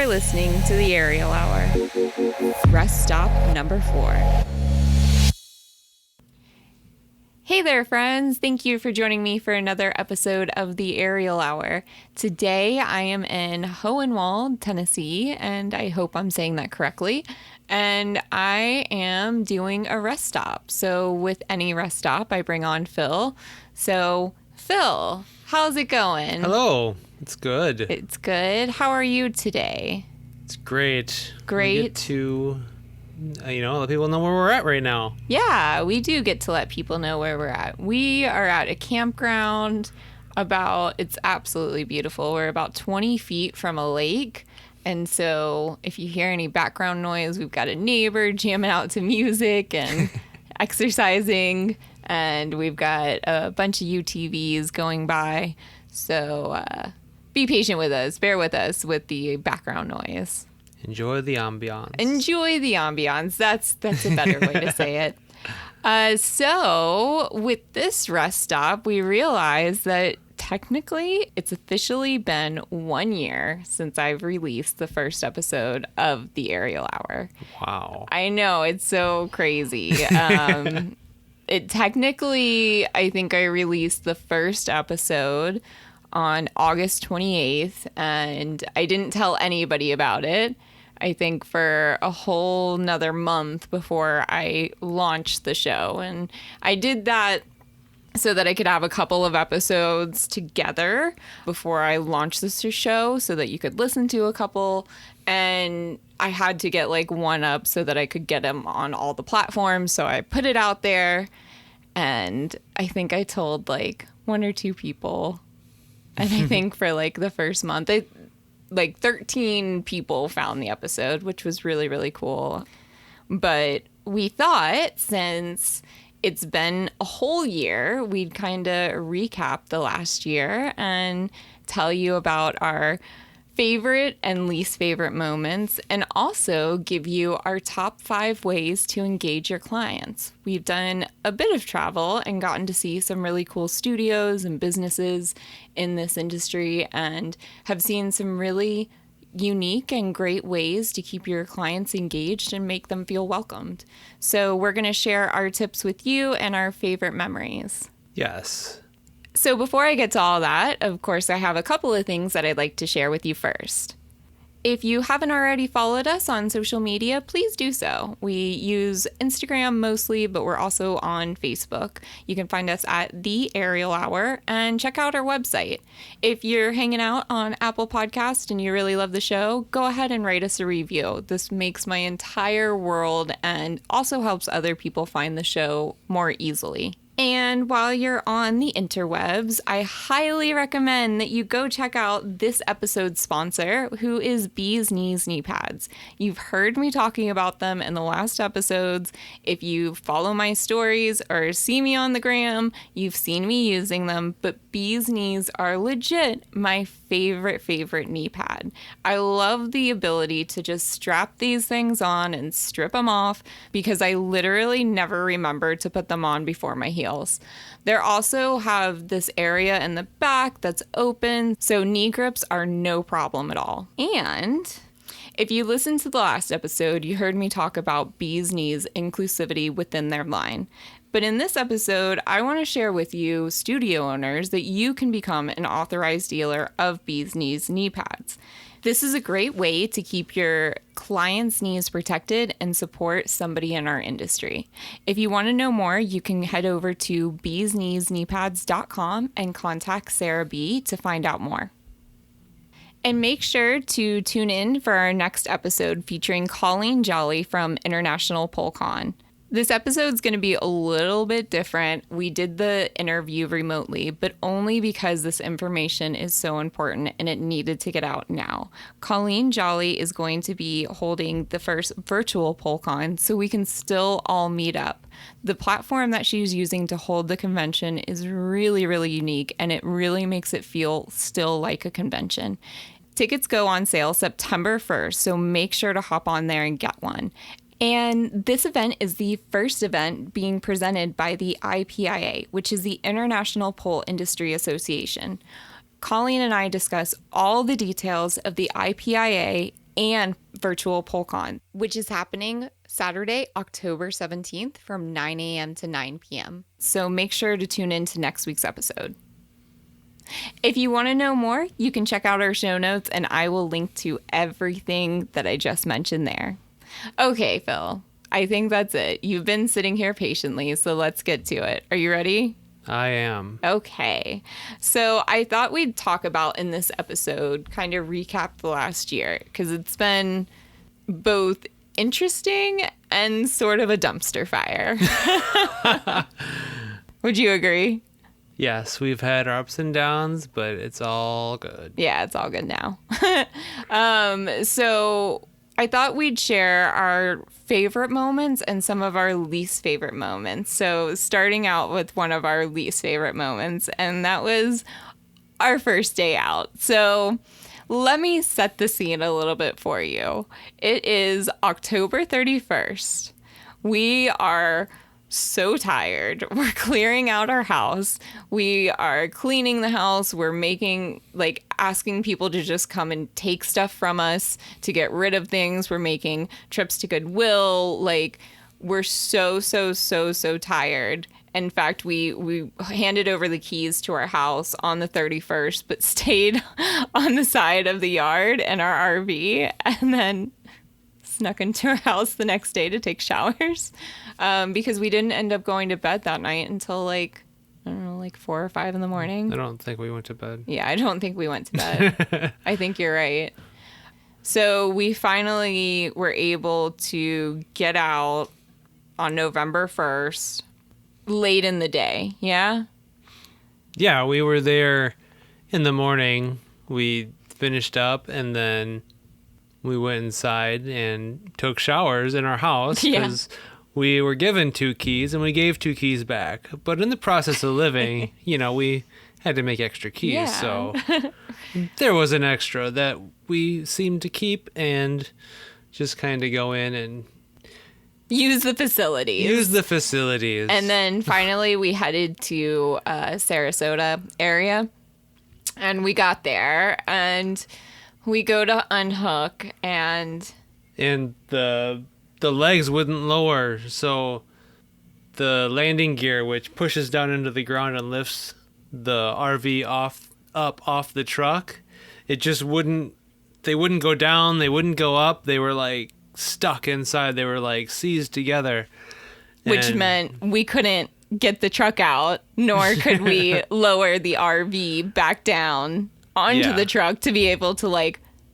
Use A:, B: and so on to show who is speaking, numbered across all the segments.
A: are listening to the Aerial Hour. Rest stop number 4. Hey there, friends. Thank you for joining me for another episode of the Aerial Hour. Today I am in Hohenwald, Tennessee, and I hope I'm saying that correctly. And I am doing a rest stop. So with any rest stop, I bring on Phill. So Phill, how's it going?
B: Hello. It's good.
A: It's good. How are you today?
B: It's great.
A: Great.
B: We get to, let people know where we're at right now.
A: Yeah, we do get to let people know where we're at. We are at a campground it's absolutely beautiful. We're about 20 feet from a lake. And so if you hear any background noise, we've got a neighbor jamming out to music and exercising. And we've got a bunch of UTVs going by. So be patient with us. Bear with us with the background noise.
B: Enjoy the ambiance.
A: Enjoy the ambiance. That's a better way to say it. So with this rest stop, we realized that technically it's officially been 1 year since I've released the first episode of the Aerial Hour.
B: Wow.
A: I know, it's so crazy. It technically, I think I released the first episode on August 28th, and I didn't tell anybody about it. I think for a whole nother month before I launched the show. And I did that so that I could have a couple of episodes together before I launched this show so that you could listen to a couple. And I had to get one up so that I could get them on all the platforms. So I put it out there, and I think I told 1 or 2 people. And I think for the first month, 13 people found the episode, which was really, really cool. But we thought since it's been a whole year, we'd kind of recap the last year and tell you about our favorite and least favorite moments, and also give you our top 5 ways to engage your clients. We've done a bit of travel and gotten to see some really cool studios and businesses in this industry, and have seen some really unique and great ways to keep your clients engaged and make them feel welcomed. So we're going to share our tips with you and our favorite memories.
B: Yes.
A: So before I get to all that, of course, I have a couple of things that I'd like to share with you first. If you haven't already followed us on social media, please do so. We use Instagram mostly, but we're also on Facebook. You can find us at The Aerial Hour and check out our website. If you're hanging out on Apple Podcast and you really love the show, go ahead and write us a review. This makes my entire world and also helps other people find the show more easily. And while you're on the interwebs, I highly recommend that you go check out this episode's sponsor, who is Bees Knees Knee Pads. You've heard me talking about them in the last episodes. If you follow my stories or see me on the gram, you've seen me using them, but Bees Knees are legit my favorite knee pad. I love the ability to just strap these things on and strip them off because I literally never remember to put them on before my heels. They also have this area in the back that's open, so knee grips are no problem at all. And if you listened to the last episode, you heard me talk about Bees Knees inclusivity within their line. But in this episode, I want to share with you, studio owners, that you can become an authorized dealer of Bees Knees knee pads. This is a great way to keep your clients' knees protected and support somebody in our industry. If you want to know more, you can head over to beeskneeskneepads.com and contact Sarah B to find out more. And make sure to tune in for our next episode featuring Colleen Jolly from International Pole Con. This episode's going to be a little bit different. We did the interview remotely, but only because this information is so important and it needed to get out now. Colleen Jolly is going to be holding the first virtual PoleCon, so we can still all meet up. The platform that she's using to hold the convention is really, really unique, and it really makes it feel still like a convention. Tickets go on sale September 1st, so make sure to hop on there and get one. And this event is the first event being presented by the IPIA, which is the International Pole Industry Association. Colleen and I discuss all the details of the IPIA and virtual PolCon, which is happening Saturday, October 17th from 9 a.m. to 9 p.m. So make sure to tune in to next week's episode. If you want to know more, you can check out our show notes and I will link to everything that I just mentioned there. Okay, Phill, I think that's it. You've been sitting here patiently, so let's get to it. Are you ready?
B: I am.
A: Okay. So I thought we'd talk about in this episode, kind of recap the last year, because it's been both interesting and sort of a dumpster fire. Would you agree?
B: Yes, we've had our ups and downs, but it's all good.
A: Yeah, it's all good now. So I thought we'd share our favorite moments and some of our least favorite moments. So starting out with one of our least favorite moments, and that was our first day out. So let me set the scene a little bit for you. It is October 31st. We are so tired. We're clearing out our house. We are cleaning the house. We're asking people to just come and take stuff from us to get rid of things. We're making trips to Goodwill. We're so tired. In fact, we handed over the keys to our house on the 31st, but stayed on the side of the yard in our RV and then snuck into our house the next day to take showers because we didn't end up going to bed that night until I don't know, 4 or 5 in the morning.
B: I don't think we went to bed.
A: Yeah, I don't think we went to bed. I think you're right. So we finally were able to get out on November 1st, late in the day. Yeah?
B: Yeah, we were there in the morning. We finished up and then we went inside and took showers in our house because we were given 2 keys and we gave 2 keys back. But in the process of living, we had to make extra keys. Yeah. So there was an extra that we seemed to keep and just kind of go in and
A: use the facilities.
B: And
A: then finally we headed to Sarasota area and we got there and we go to unhook and
B: the legs wouldn't lower, so the landing gear, which pushes down into the ground and lifts the RV up off the truck, it just wouldn't. They wouldn't go down. They wouldn't go up. They were stuck inside. They were seized together,
A: which meant we couldn't get the truck out, nor could we lower the RV back down onto the truck to be able to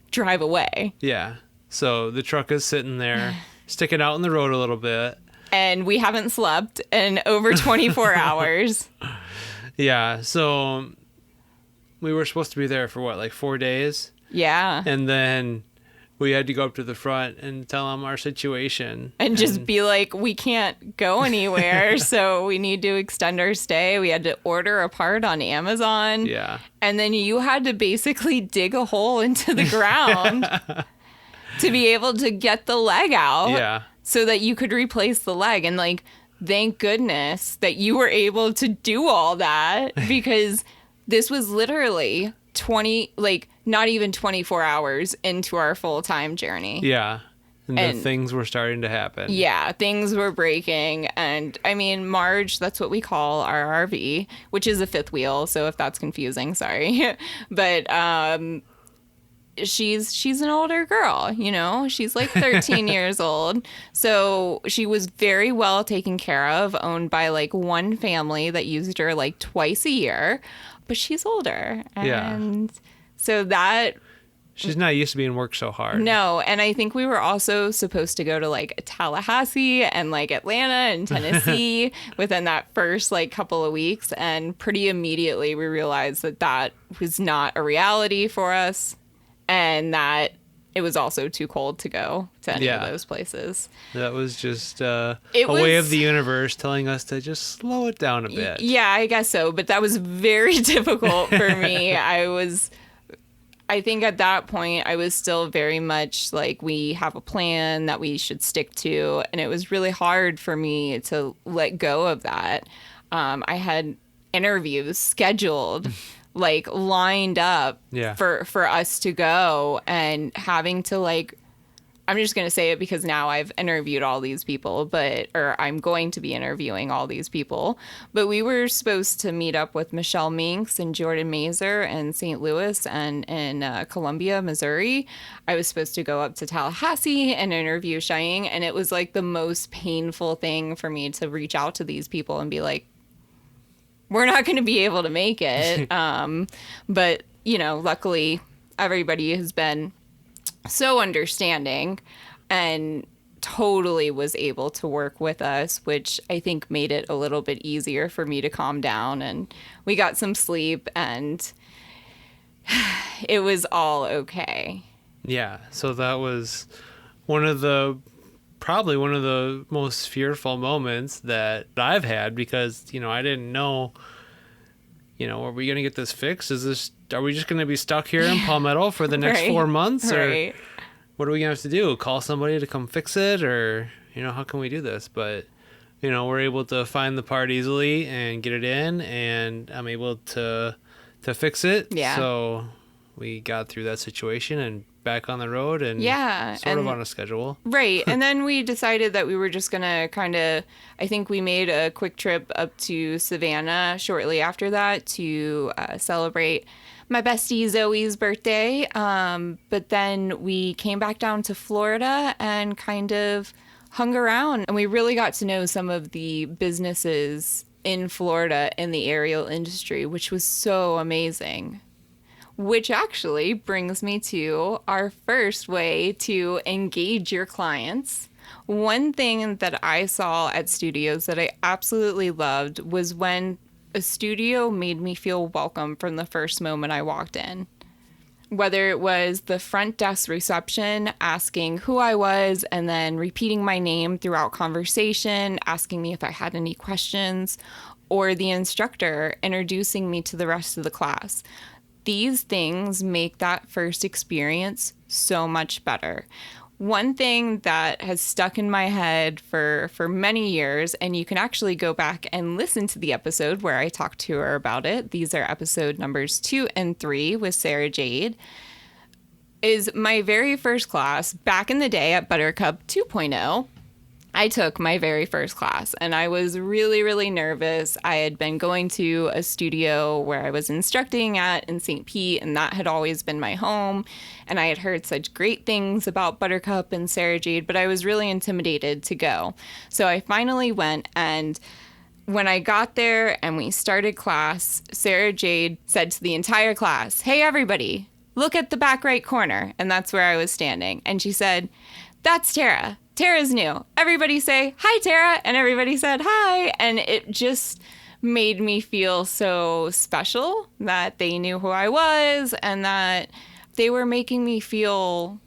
A: drive away.
B: Yeah. So the truck is sitting there, sticking out in the road a little bit.
A: And we haven't slept in over 24 hours.
B: Yeah. So we were supposed to be there for 4 days?
A: Yeah.
B: And then we had to go up to the front and tell them our situation.
A: And just be we can't go anywhere, so we need to extend our stay. We had to order a part on Amazon.
B: Yeah.
A: And then you had to basically dig a hole into the ground to be able to get the leg out.
B: Yeah.
A: So that you could replace the leg. And thank goodness that you were able to do all that because this was literally not even 24 hours into our full-time journey.
B: Yeah. And things were starting to happen.
A: Yeah, things were breaking. And I mean, Marge, that's what we call our RV, which is a 5th wheel. So if that's confusing, sorry. But she's an older girl, she's 13 years old. So she was very well taken care of, owned by one family that used her twice a year. But she's older. And so that...
B: She's not used to being worked so hard.
A: No, and I think we were also supposed to go to Tallahassee and Atlanta and Tennessee within that first couple of weeks. And pretty immediately we realized that was not a reality for us and that it was also too cold to go to any of those places. That
B: was just a way of the universe telling us to just slow it down a bit.
A: Yeah, I guess so. But that was very difficult for me. I think at that point, I was still very much we have a plan that we should stick to. And it was really hard for me to let go of that. I had interviews scheduled like lined up
B: Yeah.
A: for us to go, and having to like, I'm just going to say it because now I've interviewed all these people, or I'm going to be interviewing all these people. But we were supposed to meet up with Michelle Minks and Jordan Mazer in St. Louis and in Columbia, Missouri. I was supposed to go up to Tallahassee and interview Cheyenne. And it was like the most painful thing for me to reach out to these people and be like, we're not going to be able to make it. But, you know, luckily everybody has been so understanding and totally was able to work with us, which I think made it a little bit easier for me to calm down. And we got some sleep and it was all okay.
B: Yeah. So that was probably one of the most fearful moments that I've had, because, you know, I didn't know, you know, are we going to get this fixed? Are we just going to be stuck here in Palmetto for the next 4 months? Or what are we going to have to do? Call somebody to come fix it? Or, you know, how can we do this? But, you know, we're able to find the part easily and get it in, and I'm able to fix it.
A: Yeah.
B: So we got through that situation and back on the road and sort of on a schedule.
A: Right. And then we decided that we were just going to I think we made a quick trip up to Savannah shortly after that to celebrate my bestie Zoe's birthday. But then we came back down to Florida and kind of hung around, and we really got to know some of the businesses in Florida in the aerial industry, which was so amazing. Which actually brings me to our first way to engage your clients. One thing that I saw at studios that I absolutely loved was when a studio made me feel welcome from the first moment I walked in. Whether it was the front desk reception asking who I was and then repeating my name throughout conversation, asking me if I had any questions, or the instructor introducing me to the rest of the class. These things make that first experience so much better. One thing that has stuck in my head for many years, and you can actually go back and listen to the episode where I talked to her about it. These are episode numbers 2 and 3 with Sarah Jade. Is my very first class back in the day at Buttercup 2.0. I took my very first class, and I was really, really nervous. I had been going to a studio where I was instructing at in St. Pete, and that had always been my home. And I had heard such great things about Buttercup and Sarah Jade, but I was really intimidated to go. So I finally went, and when I got there and we started class, Sarah Jade said to the entire class, "Hey, everybody, look at the back right corner." And that's where I was standing. And she said, "That's Tara. Tara's new. Everybody say, 'Hi, Tara.'" And everybody said, "Hi." And it just made me feel so special that they knew who I was and that they were making me feel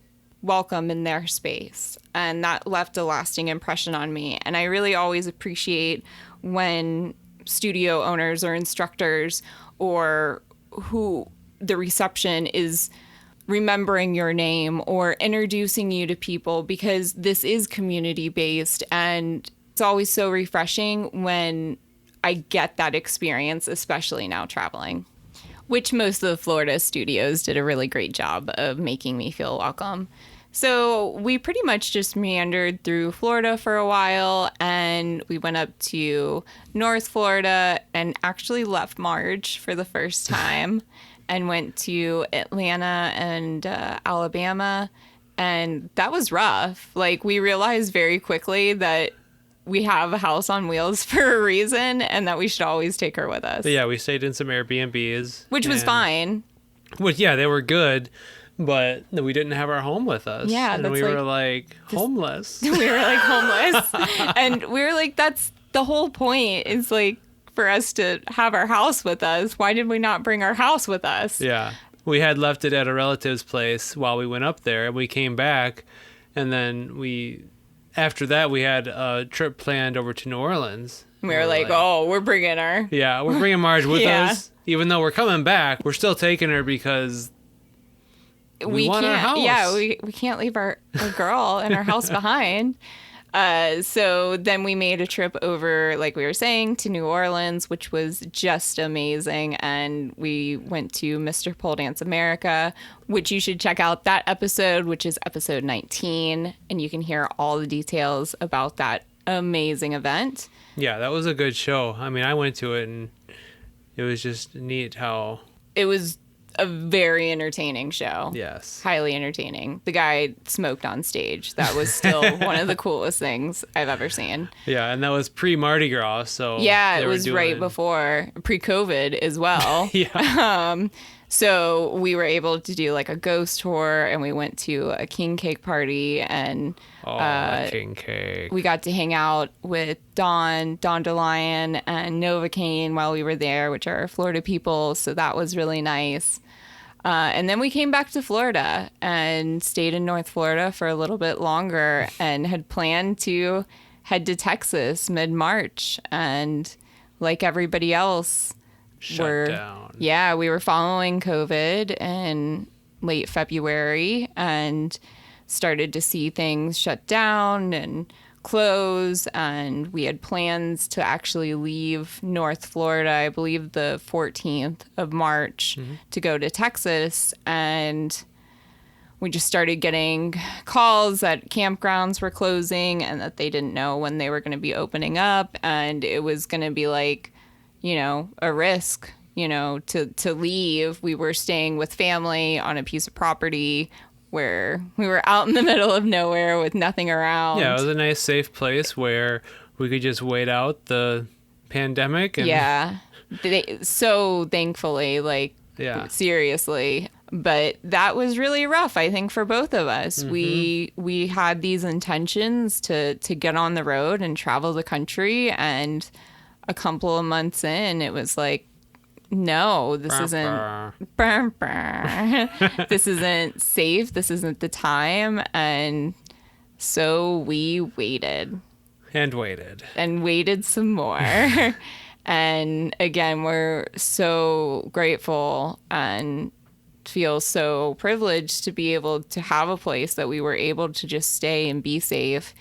A: welcome in their space. And that left a lasting impression on me. And I really always appreciate when studio owners or instructors or who the reception is remembering your name or introducing you to people, because this is community based, and it's always so refreshing when I get that experience, especially now traveling, which most of the Florida studios did a really great job of making me feel welcome. So we pretty much just meandered through Florida for a while, and we went up to North Florida and actually left Marge for the first time. And went to Atlanta and Alabama, and that was rough. Like, we realized very quickly that we have a house on wheels for a reason, and that we should always take her with us.
B: But yeah, we stayed in some Airbnbs.
A: Which was fine.
B: Which, yeah, they were good, but we didn't have our home with us.
A: Yeah,
B: and
A: that's
B: we were like homeless.
A: We were like homeless. And we were like, that's the whole point, is like, for us to have our house with us. Why did we not bring our house with us?
B: Yeah. We had left it at a relative's place while we went up there, and we came back, and then after that we had a trip planned over to New Orleans.
A: We were like, oh, we're bringing her.
B: Yeah, we're bringing Marge with us. Even though we're coming back, we're still taking her because we want our house.
A: Yeah, we can't leave our girl and our house behind. So then we made a trip over, like we were saying, to New Orleans, which was just amazing. And we went to Mr. Pole Dance America, which you should check out that episode, which is episode 19. And you can hear all the details about that amazing event.
B: Yeah, that was a good show. I mean, I went to it and it was just neat how...
A: It was a very entertaining show.
B: Yes.
A: Highly entertaining. The guy smoked on stage. That was still one of the coolest things I've ever seen.
B: Yeah, and that was pre-Mardi Gras, so...
A: Yeah, it was right before, pre-COVID as well.
B: Yeah.
A: So we were able to do like a ghost tour, and we went to a king cake party, and
B: king cake.
A: we got to hang out with Dawn DeLion, and Novocaine while we were there, which are Florida people. So that was really nice. And then we came back to Florida and stayed in North Florida for a little bit longer, and had planned to head to Texas mid-March. And like everybody else,
B: Shut down.
A: Yeah, we were following COVID in late February and started to see things shut down and close. And we had plans to actually leave North Florida, I believe the 14th of March, to go to Texas. And we just started getting calls that campgrounds were closing and that they didn't know when they were going to be opening up. And it was going to be like, a risk, to leave. We were staying with family on a piece of property where we were out in the middle of nowhere with nothing around.
B: Yeah, it was a nice, safe place where we could just wait out the pandemic. And...
A: Yeah. So thankfully, seriously. But that was really rough, I think, for both of us. Mm-hmm. We had these intentions to get on the road and travel the country, and a couple of months in, it was like, no, this isn't this isn't safe. This isn't the time. And so we waited.
B: And waited.
A: And waited some more. And again, we're so grateful and feel so privileged to be able to have a place that we were able to just stay and be safe.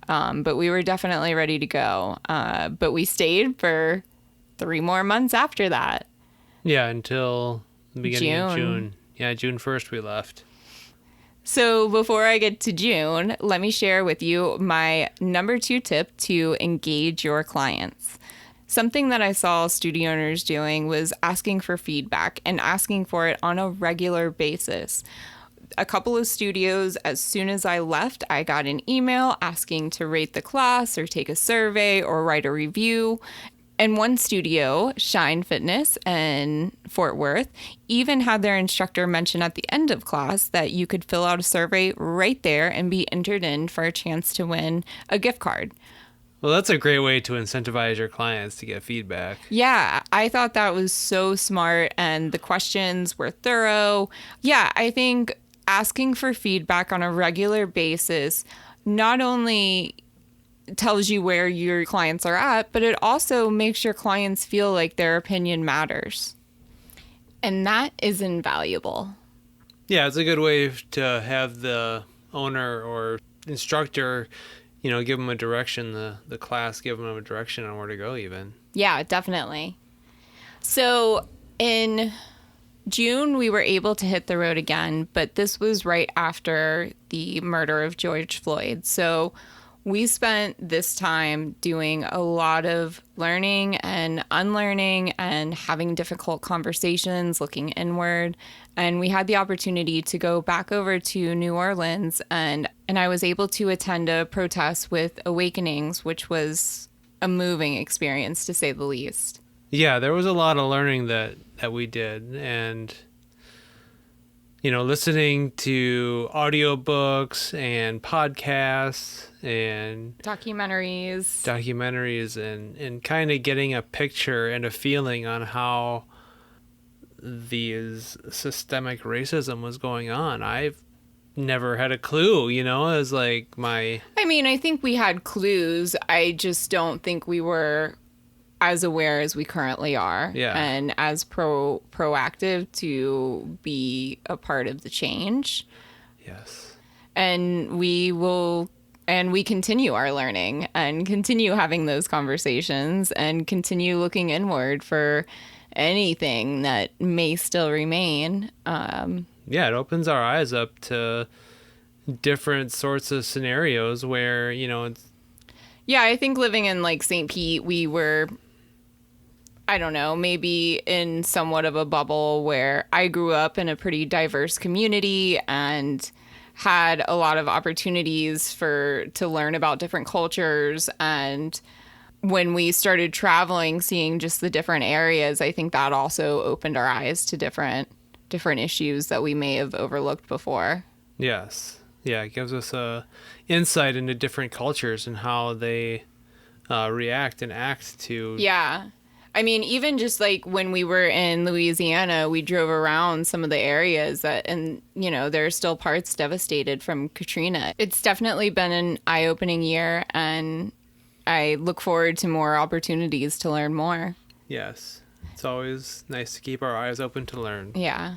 A: But we were definitely ready to go. But we stayed for 3 more months after that.
B: Yeah, until the beginning of June. Yeah, June 1st we left.
A: So before I get to June, let me share with you my number 2 tip to engage your clients. Something that I saw studio owners doing was asking for feedback and asking for it on a regular basis. A couple of studios, as soon as I left, I got an email asking to rate the class or take a survey or write a review. And one studio, Shine Fitness in Fort Worth, even had their instructor mention at the end of class that you could fill out a survey right there and be entered in for a chance to win a gift card.
B: Well, that's a great way to incentivize your clients to get feedback.
A: Yeah, I thought that was so smart, and the questions were thorough. Yeah, I think asking for feedback on a regular basis not only tells you where your clients are at, but it also makes your clients feel like their opinion matters. And that is invaluable.
B: Yeah, it's a good way to have the owner or instructor, give them a direction, the class, give them a direction on where to go even.
A: Yeah, definitely. So in June, we were able to hit the road again, but this was right after the murder of George Floyd. So we spent this time doing a lot of learning and unlearning and having difficult conversations, looking inward. And we had the opportunity to go back over to New Orleans, and I was able to attend a protest with Awakenings, which was a moving experience, to say the least.
B: Yeah, there was a lot of learning that we did. And listening to audiobooks and podcasts and
A: documentaries
B: and kind of getting a picture and a feeling on how these systemic racism was going on. I've never had a clue, as like I
A: think we had clues. I just don't think we were as aware as we currently are, and as proactive to be a part of the change.
B: Yes.
A: And we will And we continue our learning and continue having those conversations and continue looking inward for anything that may still remain.
B: Yeah, it opens our eyes up to different sorts of scenarios where,
A: Yeah, I think living in like St. Pete, we were, I don't know, maybe in somewhat of a bubble where I grew up in a pretty diverse community and had a lot of opportunities to learn about different cultures. And when we started traveling, seeing just the different areas, I think that also opened our eyes to different issues that we may have overlooked before.
B: Yes. Yeah, it gives us a insight into different cultures and how they react and act to.
A: Yeah. I mean, even just like when we were in Louisiana, we drove around some of the areas and there are still parts devastated from Katrina. It's definitely been an eye-opening year, and I look forward to more opportunities to learn more.
B: Yes. It's always nice to keep our eyes open to learn.
A: Yeah.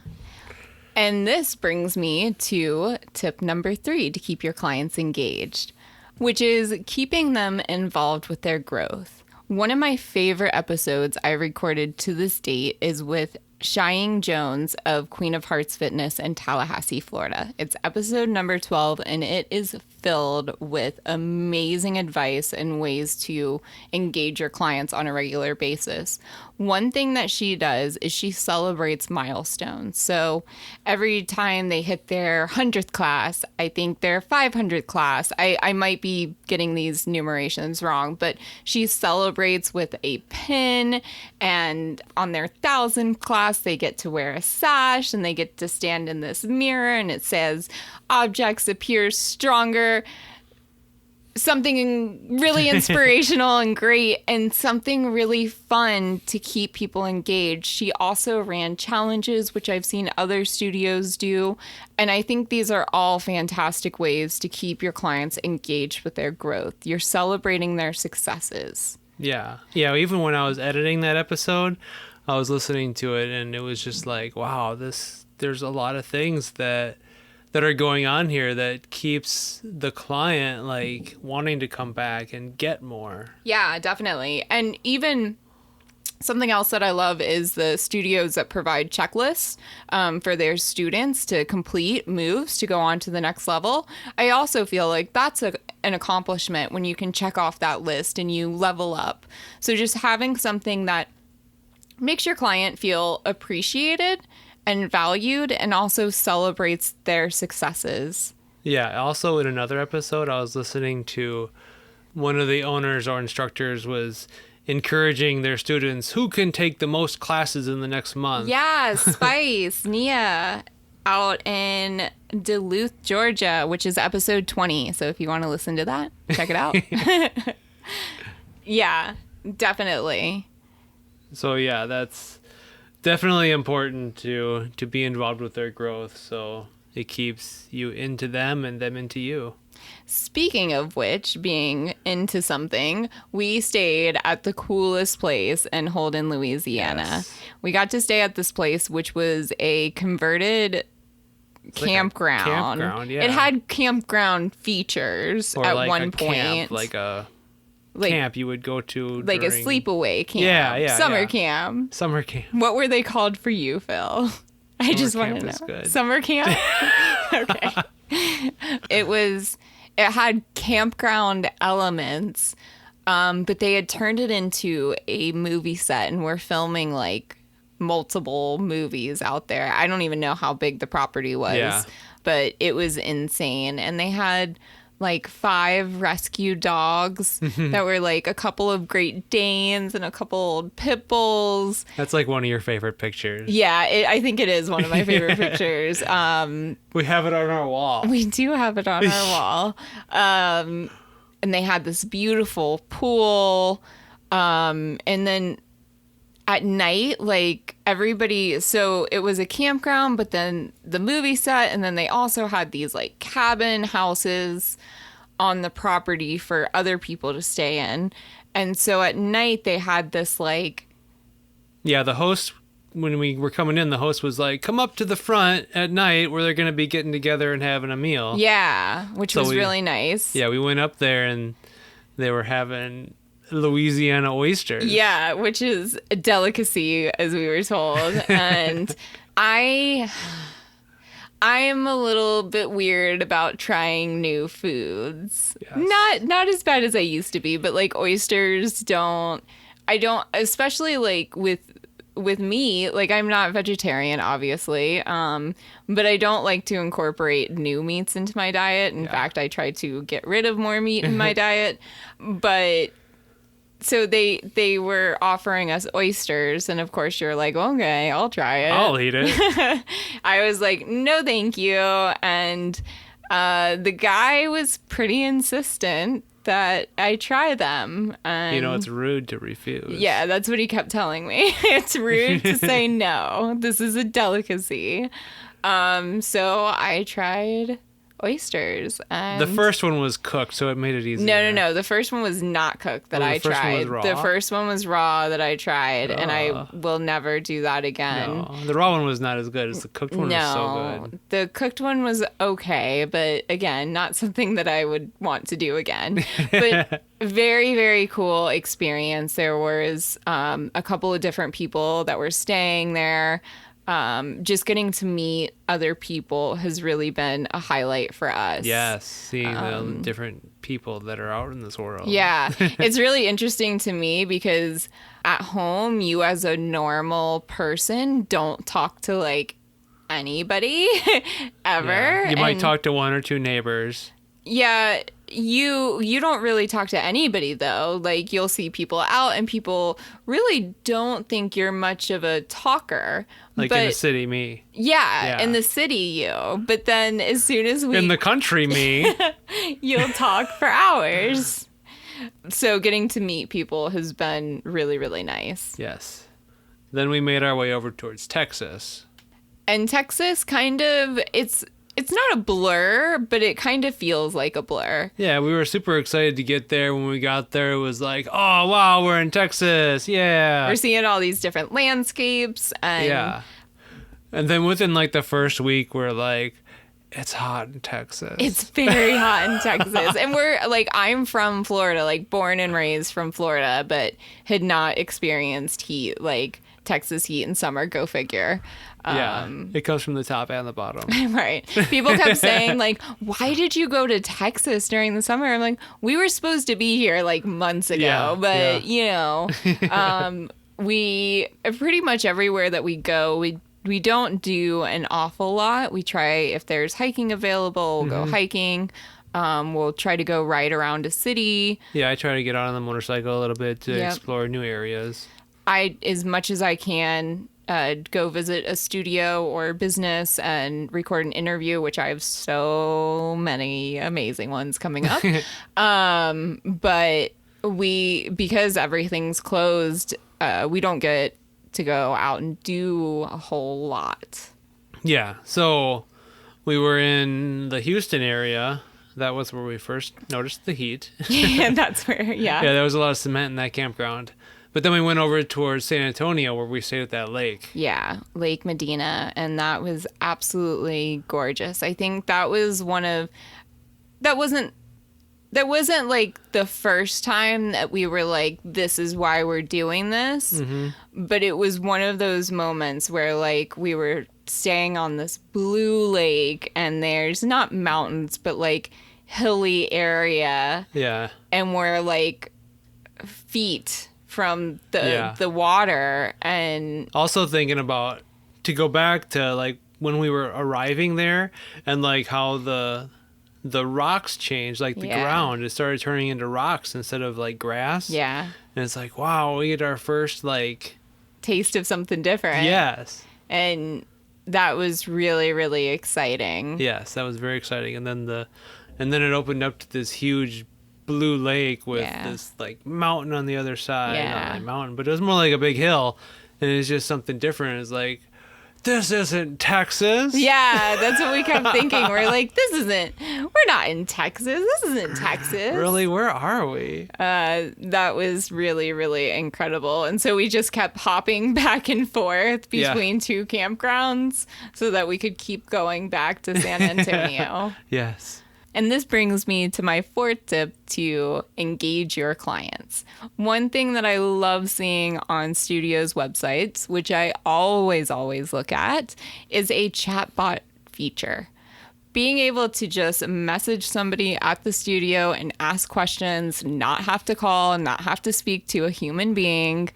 A: And this brings me to tip number 3 to keep your clients engaged, which is keeping them involved with their growth. One of my favorite episodes I recorded to this date is with Cheyenne Jones of Queen of Hearts Fitness in Tallahassee, Florida. It's episode number 12, and it is filled with amazing advice and ways to engage your clients on a regular basis. One thing that she does is she celebrates milestones. So every time they hit their 100th class, I think their 500th class, I might be getting these numerations wrong, but she celebrates with a pin, and on their 1000th class, they get to wear a sash and they get to stand in this mirror and it says, objects appear stronger. Something really inspirational and great, and something really fun to keep people engaged. She also ran challenges, which I've seen other studios do. And I think these are all fantastic ways to keep your clients engaged with their growth. You're celebrating their successes.
B: Yeah. Yeah. Even when I was editing that episode, I was listening to it and it was just like, wow, there's a lot of things that are going on here that keeps the client like wanting to come back and get more.
A: Yeah, definitely. And even something else that I love is the studios that provide checklists for their students to complete moves to go on to the next level. I also feel like that's an accomplishment when you can check off that list and you level up. So just having something that makes your client feel appreciated and valued, and also celebrates their successes.
B: Yeah. Also, in another episode, I was listening to one of the owners or instructors was encouraging their students who can take the most classes in the next month.
A: Yeah, Spice, Nia, out in Duluth, Georgia, which is episode 20. So if you want to listen to that, check it out. Yeah, definitely.
B: So yeah, that's definitely important to be involved with their growth, so it keeps you into them and them into you.
A: Speaking of which, being into something, we stayed at the coolest place in Holden, Louisiana.
B: Yes.
A: We got to stay at this place, which was a converted campground.
B: Like a campground, yeah.
A: It had campground features
B: Or
A: at
B: like
A: one
B: a
A: point.
B: camp, like a camp you would go to
A: like
B: during...
A: a sleepaway camp.
B: Yeah,
A: Summer camp.
B: Summer camp.
A: What were they called for you, Phil? I just want to know.
B: Is good.
A: Summer camp? Okay. It had campground elements, but they had turned it into a movie set and we're filming like multiple movies out there. I don't even know how big the property was, but it was insane. And they had like 5 rescue dogs that were like a couple of Great Danes and a couple old pit bulls.
B: That's like one of your favorite pictures.
A: Yeah, I think it is one of my favorite pictures.
B: We have it on our wall.
A: We do have it on our wall. And they had this beautiful pool. And then at night, like everybody, so it was a campground, but then the movie set, and then they also had these like cabin houses on the property for other people to stay in. And so at night they had this like...
B: Yeah, the host when we were coming in, the host was like, come up to the front at night where they're going to be getting together and having a meal.
A: Yeah, which was really nice.
B: Yeah, we went up there and they were having Louisiana oysters.
A: Yeah, which is a delicacy, as we were told. And I'm a little bit weird about trying new foods. Yes. Not as bad as I used to be, but like oysters especially like with meat, like I'm not vegetarian, obviously, but I don't like to incorporate new meats into my diet. In fact, I try to get rid of more meat in my diet. But so they were offering us oysters, and of course you're like, okay, I'll try it.
B: I'll eat it.
A: I was like, no, thank you. And the guy was pretty insistent that I try them. And
B: it's rude to refuse.
A: Yeah, that's what he kept telling me. It's rude to say no. This is a delicacy. So I tried oysters. And
B: the first one was cooked, so it made it easier.
A: No. The first one was not cooked that I tried. The first one was raw that I tried, and I will never do that again.
B: No, the raw one was not as good as the cooked one. Was so good.
A: The cooked one was okay, but again, not something that I would want to do again. But very, very cool experience. There was a couple of different people that were staying there. Just getting to meet other people has really been a highlight for us.
B: Yes, seeing the different people that are out in this world.
A: Yeah, it's really interesting to me because at home, you as a normal person don't talk to like anybody ever.
B: Yeah. You might talk to one or two neighbors.
A: Yeah, you don't really talk to anybody though. Like you'll see people out and people really don't think you're much of a talker.
B: Like in the city, me.
A: Yeah, in the city, you. But then as soon as we...
B: In the country, me.
A: You'll talk for hours. So getting to meet people has been really, really nice.
B: Yes. Then we made our way over towards Texas. And
A: Texas kind of... It's not a blur, but it kind of feels like a blur.
B: Yeah, we were super excited to get there. When we got there, it was like, oh, wow, we're in Texas. Yeah.
A: We're seeing all these different landscapes. And
B: And then within like the first week, we're like, it's hot in Texas.
A: It's very hot in Texas. And we're like, I'm from Florida, like born and raised from Florida, but had not experienced heat, like Texas heat in summer, go figure.
B: It comes from the top and the bottom.
A: Right. People kept saying, like, why did you go to Texas during the summer? I'm like, we were supposed to be here like months ago, but you know, we pretty much everywhere that we go, we don't do an awful lot. We try, if there's hiking available, we'll go hiking. We'll try to go ride around a city.
B: Yeah, I try to get out on the motorcycle a little bit to explore new areas.
A: As much as I can, go visit a studio or business and record an interview, which I have so many amazing ones coming up. But because everything's closed, we don't get to go out and do a whole lot.
B: Yeah, so we were in the Houston area. That was where we first noticed the heat.
A: Yeah, that's where,
B: Yeah, there was a lot of cement in that campground. But then we went over towards San Antonio where we stayed at that lake.
A: Yeah, Lake Medina, and that was absolutely gorgeous. I think that was that wasn't like the first time that we were like, this is why we're doing this. But it was one of those moments where like we were staying on this blue lake and there's not mountains, but like hilly area.
B: Yeah.
A: And we're like feet from the water. And
B: also thinking about to go back to like when we were arriving there and like how the rocks changed, like the ground, it started turning into rocks instead of like grass.
A: Yeah.
B: And it's like, wow, we get our first like
A: taste of something different.
B: Yes.
A: And that was really, really exciting.
B: Yes, that was very exciting. And then it opened up to this huge blue lake with this like mountain on the other side.
A: Yeah.
B: Not really mountain, but it was more like a big hill. And it's just something different. It's like this isn't Texas.
A: Yeah, that's what we kept thinking. We're like, we're not in Texas. This isn't Texas.
B: Really, where are we?
A: That was really, really incredible. And so we just kept hopping back and forth between two campgrounds so that we could keep going back to San Antonio.
B: Yes.
A: And this brings me to my fourth tip to engage your clients. One thing that I love seeing on studios' websites, which I always look at, is a chatbot feature. Being able to just message somebody at the studio and ask questions, not have to call, not have to speak to a human being,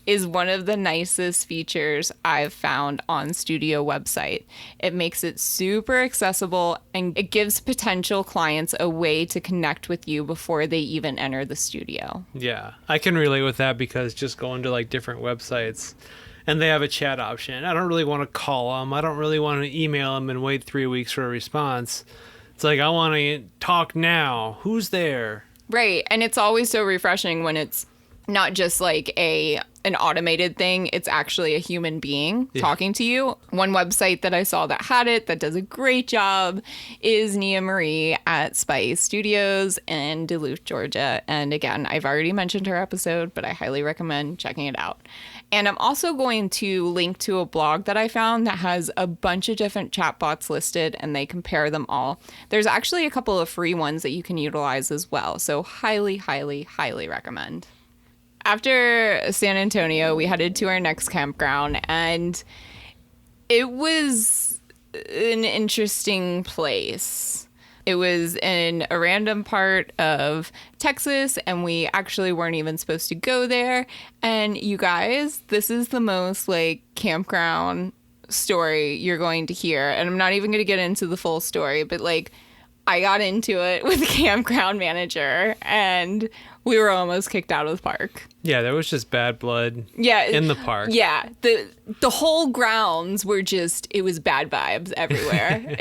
A: is one of the nicest features I've found on studio website. It makes it super accessible and it gives potential clients a way to connect with you before they even enter the studio.
B: Yeah, I can relate with that because just going to like different websites and they have a chat option. I don't really want to call them. I don't really want to email them and wait 3 weeks for a response. It's like, I want to talk now. Who's there?
A: Right. And it's always so refreshing when it's not just like an automated thing. It's actually a human being talking to you. One website that I saw that had it, that does a great job, is Nia Marie at Spice Studios in Duluth, Georgia. And again, I've already mentioned her episode, but I highly recommend checking it out. And I'm also going to link to a blog that I found that has a bunch of different chatbots listed and they compare them all. There's actually a couple of free ones that you can utilize as well. So highly, highly, highly recommend. After San Antonio, we headed to our next campground, and it was an interesting place. It was in a random part of Texas, and we actually weren't even supposed to go there. And you guys, this is the most like campground story you're going to hear. And I'm not even going to get into the full story, but like I got into it with the campground manager, and we were almost kicked out of the park.
B: Yeah, there was just bad blood in the park.
A: Yeah, the whole grounds were just, it was bad vibes everywhere.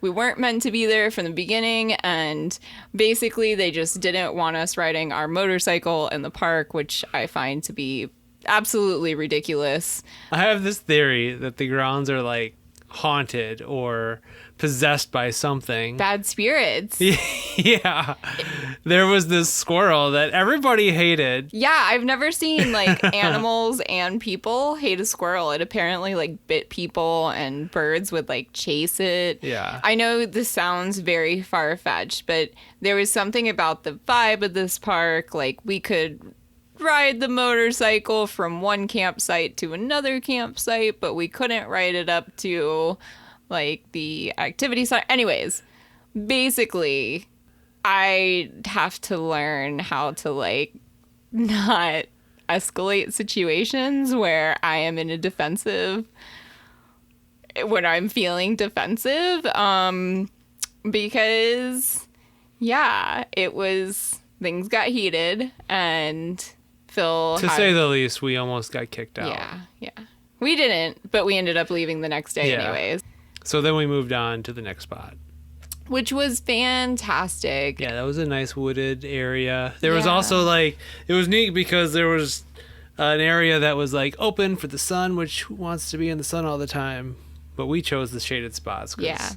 A: We weren't meant to be there from the beginning, and basically they just didn't want us riding our motorcycle in the park, which I find to be absolutely ridiculous.
B: I have this theory that the grounds are like haunted or possessed by something.
A: Bad spirits.
B: Yeah. There was this squirrel that everybody hated.
A: Yeah, I've never seen like animals and people hate a squirrel. It apparently like bit people and birds would like chase it.
B: Yeah.
A: I know this sounds very far-fetched, but there was something about the vibe of this park. Like we could ride the motorcycle from one campsite to another campsite, but we couldn't ride it up to like the activity side. Anyways, basically, I have to learn how to like not escalate situations where I am in a defensive, when I'm feeling defensive, because yeah, things got heated, and Phill
B: to say the least, we almost got kicked out.
A: Yeah. We didn't, but we ended up leaving the next day anyways.
B: So then we moved on to the next spot,
A: which was fantastic.
B: Yeah, that was a nice wooded area. There was also like, it was neat because there was an area that was like open for the sun, which who wants to be in the sun all the time? But we chose the shaded spots because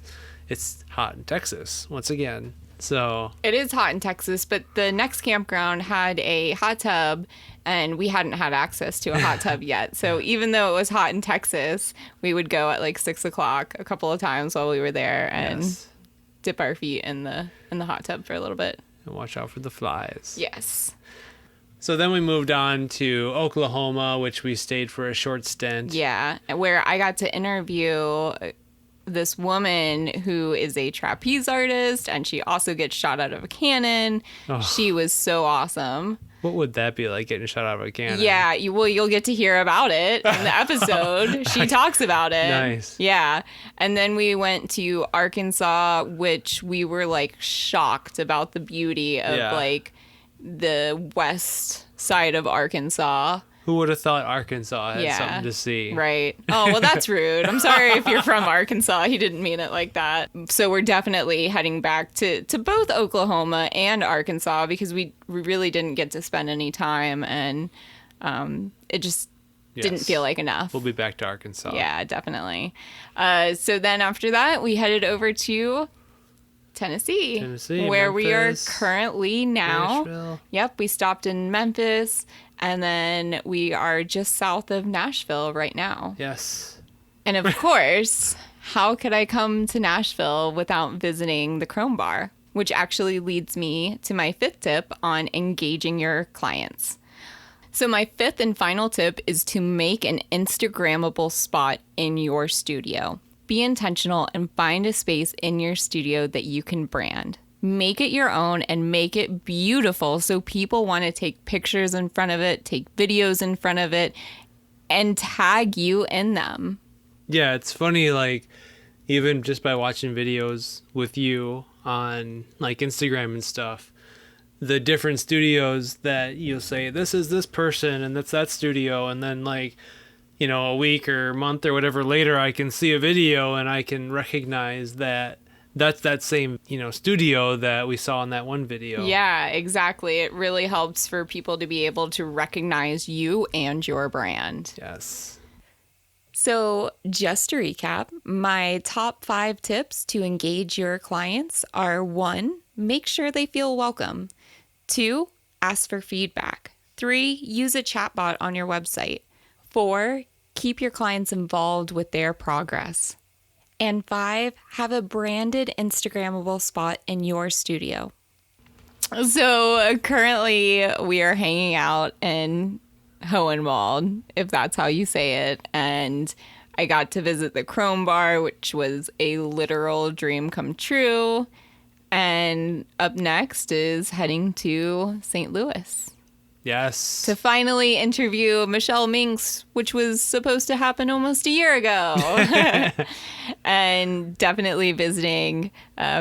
B: it's hot in Texas once again. So
A: it is hot in Texas, but the next campground had a hot tub, and we hadn't had access to a hot tub yet. So even though it was hot in Texas, we would go at like 6 o'clock a couple of times while we were there and dip our feet in the hot tub for a little bit.
B: And watch out for the flies.
A: Yes.
B: So then we moved on to Oklahoma, which we stayed for a short stint.
A: Yeah, where I got to interview this woman who is a trapeze artist, and she also gets shot out of a cannon. Oh. She was so awesome.
B: What would that be like, getting shot out of a cannon?
A: Yeah, you'll get to hear about it in the episode. She talks about it.
B: Nice.
A: Yeah. And then we went to Arkansas, which we were like shocked about the beauty of like the west side of Arkansas.
B: Who would have thought Arkansas had something to see?
A: Right. Oh, well, that's rude. I'm sorry if you're from Arkansas. He didn't mean it like that. So we're definitely heading back to both Oklahoma and Arkansas because we really didn't get to spend any time. And it just didn't feel like enough.
B: We'll be back to Arkansas.
A: Yeah, definitely. So then after that, we headed over to Tennessee, where
B: Memphis,
A: we are currently now.
B: Nashville.
A: Yep, we stopped in Memphis, and then we are just south of Nashville right now.
B: Yes.
A: And of course, how could I come to Nashville without visiting the Chrome Bar? Which actually leads me to my fifth tip on engaging your clients. So my fifth and final tip is to make an Instagrammable spot in your studio. Be intentional and find a space in your studio that you can brand. Make it your own and make it beautiful so people want to take pictures in front of it, take videos in front of it, and tag you in them.
B: Yeah, it's funny, like, even just by watching videos with you on, like, Instagram and stuff, the different studios that you'll say, this is this person and that's that studio, and then, like, you know, a week or month or whatever later, I can see a video and I can recognize that that's that same, you know, studio that we saw in that one video.
A: Yeah, exactly. It really helps for people to be able to recognize you and your brand.
B: Yes.
A: So just to recap, my top 5 tips to engage your clients are 1, make sure they feel welcome. 2, ask for feedback. 3, use a chatbot on your website. 4, keep your clients involved with their progress. And 5, have a branded Instagrammable spot in your studio. So currently we are hanging out in Hohenwald, if that's how you say it. And I got to visit the Chrome Bar, which was a literal dream come true. And up next is heading to St. Louis.
B: Yes.
A: To finally interview Michelle Minks, which was supposed to happen almost a year ago. And definitely visiting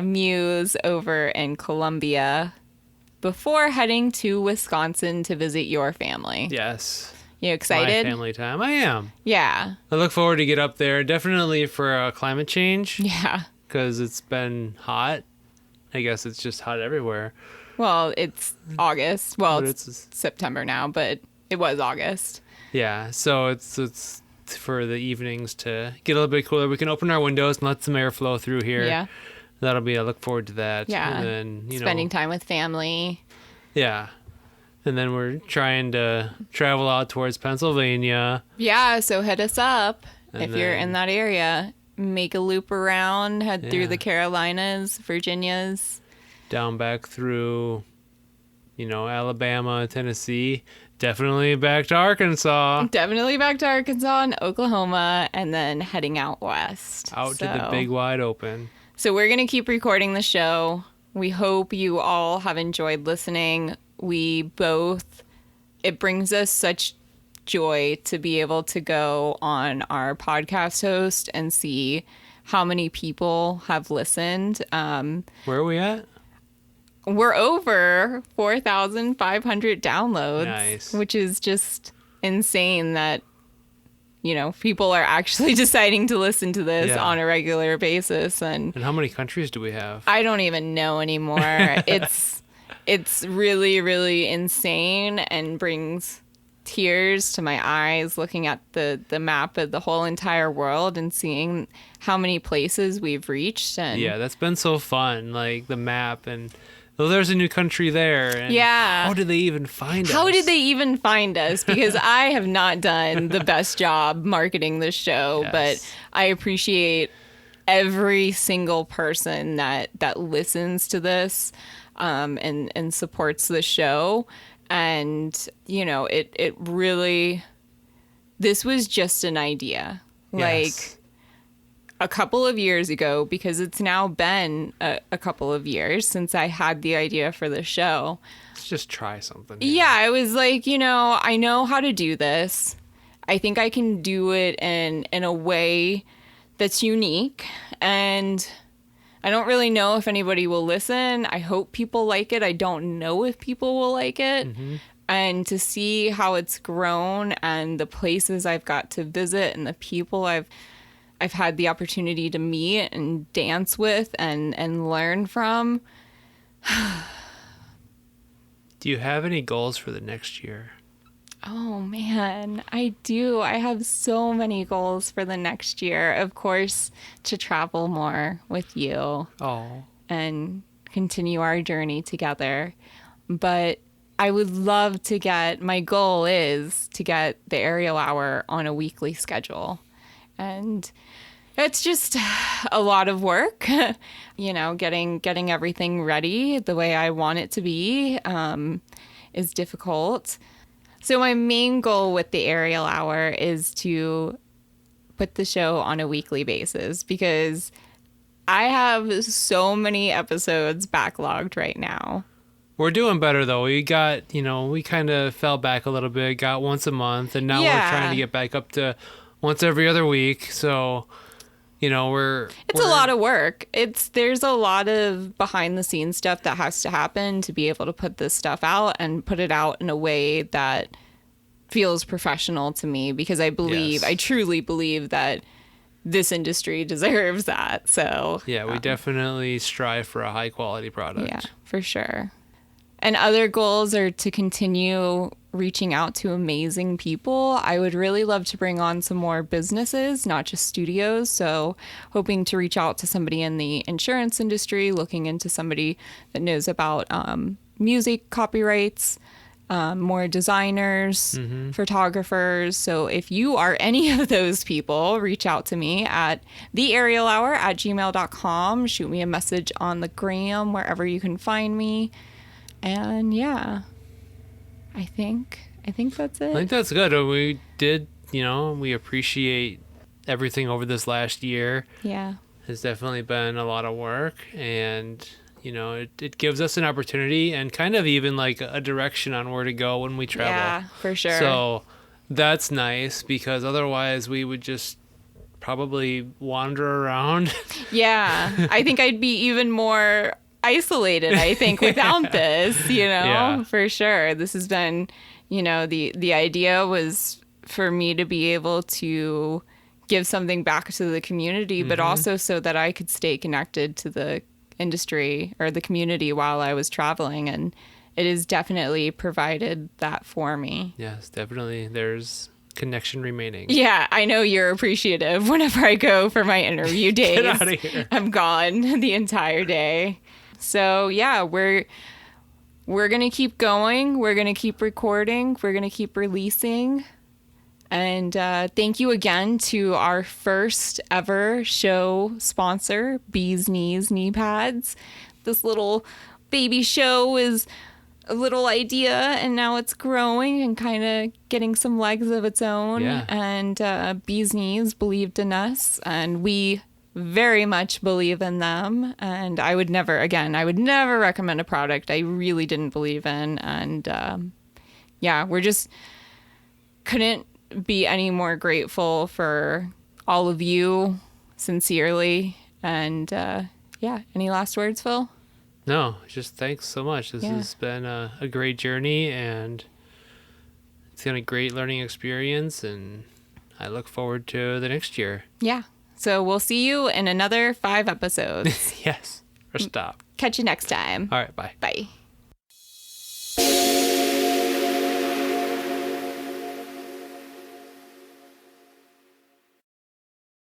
A: Muse over in Columbia before heading to Wisconsin to visit your family.
B: Yes.
A: You excited?
B: My family time. I am.
A: Yeah.
B: I look forward to get up there. Definitely for climate change.
A: Yeah.
B: Because it's been hot. I guess it's just hot everywhere.
A: Well, it's August. Well,
B: But
A: it's September now, but it was August.
B: Yeah, so it's for the evenings to get a little bit cooler. We can open our windows and let some air flow through here.
A: Yeah.
B: I look forward to that.
A: Yeah.
B: And then,
A: Spending time with family.
B: Yeah. And then we're trying to travel out towards Pennsylvania.
A: Yeah, so hit us up
B: And
A: if you're in that area. Make a loop around, head through the Carolinas, Virginias.
B: Down back through, Alabama, Tennessee. Definitely back to Arkansas.
A: Definitely back to Arkansas and Oklahoma, and then heading out west.
B: To the big wide open.
A: So we're going to keep recording the show. We hope you all have enjoyed listening. It brings us such joy to be able to go on our podcast host and see how many people have listened.
B: Where are we at?
A: We're over 4,500 downloads,
B: Nice.
A: Which is just insane that, people are actually deciding to listen to this on a regular basis. And
B: how many countries do we have?
A: I don't even know anymore. It's really, really insane and brings tears to my eyes looking at the map of the whole entire world and seeing how many places we've reached. And
B: yeah, that's been so fun, like the map and there's a new country there. And
A: yeah.
B: How did they even find us?
A: How did they even find us? Because I have not done the best job marketing this show,
B: Yes.
A: but I appreciate every single person that listens to this and supports the show. And, it really, this was just an idea.
B: Yes.
A: Like a couple of years ago, because it's now been a couple of years since I had the idea for the show.
B: Let's just try something.
A: Yeah, I was like, I know how to do this. I think I can do it in a way that's unique. And I don't really know if anybody will listen. I hope people like it. I don't know if people will like it. Mm-hmm. And to see how it's grown and the places I've got to visit and the people I've had the opportunity to meet and dance with and learn from.
B: Do you have any goals for the next year?
A: Oh man, I do. I have so many goals for the next year. Of course, to travel more with you
B: Oh,
A: and continue our journey together. But I would love to my goal is to get the aerial hour on a weekly schedule. And it's just a lot of work, getting everything ready the way I want it to be is difficult. So my main goal with the aerial hour is to put the show on a weekly basis because I have so many episodes backlogged right now.
B: we're doing better though. We got, we kind of fell back a little bit, got once a month, and now we're trying to get back up to once every other week. So,
A: it's a lot of work. There's a lot of behind the scenes stuff that has to happen to be able to put this stuff out and put it out in a way that feels professional to me because I truly believe that this industry deserves that. So
B: yeah, we definitely strive for a high quality product.
A: Yeah, for sure. And other goals are to continue reaching out to amazing people. I would really love to bring on some more businesses, not just studios. So hoping to reach out to somebody in the insurance industry, looking into somebody that knows about music copyrights, more designers, photographers. So if you are any of those people, reach out to me at theaerialhour@gmail.com. Shoot me a message on the gram, wherever you can find me. And yeah, I think that's it.
B: I think that's good. We did, we appreciate everything over this last year.
A: Yeah.
B: It's definitely been a lot of work, and it gives us an opportunity and kind of even like a direction on where to go when we travel.
A: Yeah, for sure.
B: So that's nice because otherwise we would just probably wander around.
A: Yeah, I think I'd be even more isolated, I think, without this, for sure. This has been, the idea was for me to be able to give something back to the community, but also so that I could stay connected to the industry or the community while I was traveling. And it has definitely provided that for me.
B: Yes, definitely. There's connection remaining.
A: Yeah, I know you're appreciative whenever I go for my interview days.
B: Get out of here.
A: I'm gone the entire day. So yeah, we're gonna keep going. We're gonna keep recording. We're gonna keep releasing. And thank you again to our first ever show sponsor, Bee's Knees Knee Pads. This little baby show is a little idea, and now it's growing and kind of getting some legs of its own.
B: Yeah.
A: And Bee's Knees believed in us, and we very much believe in them. And I would never recommend a product I really didn't believe in. And we're just couldn't be any more grateful for all of you, sincerely. And any last words, Phil?
B: No, just thanks so much. This has been a great journey, and it's been a great learning experience, and I look forward to the next year.
A: Yeah. So we'll see you in another 5 episodes.
B: Yes. Or stop.
A: Catch you next time.
B: All right. Bye.
A: Bye.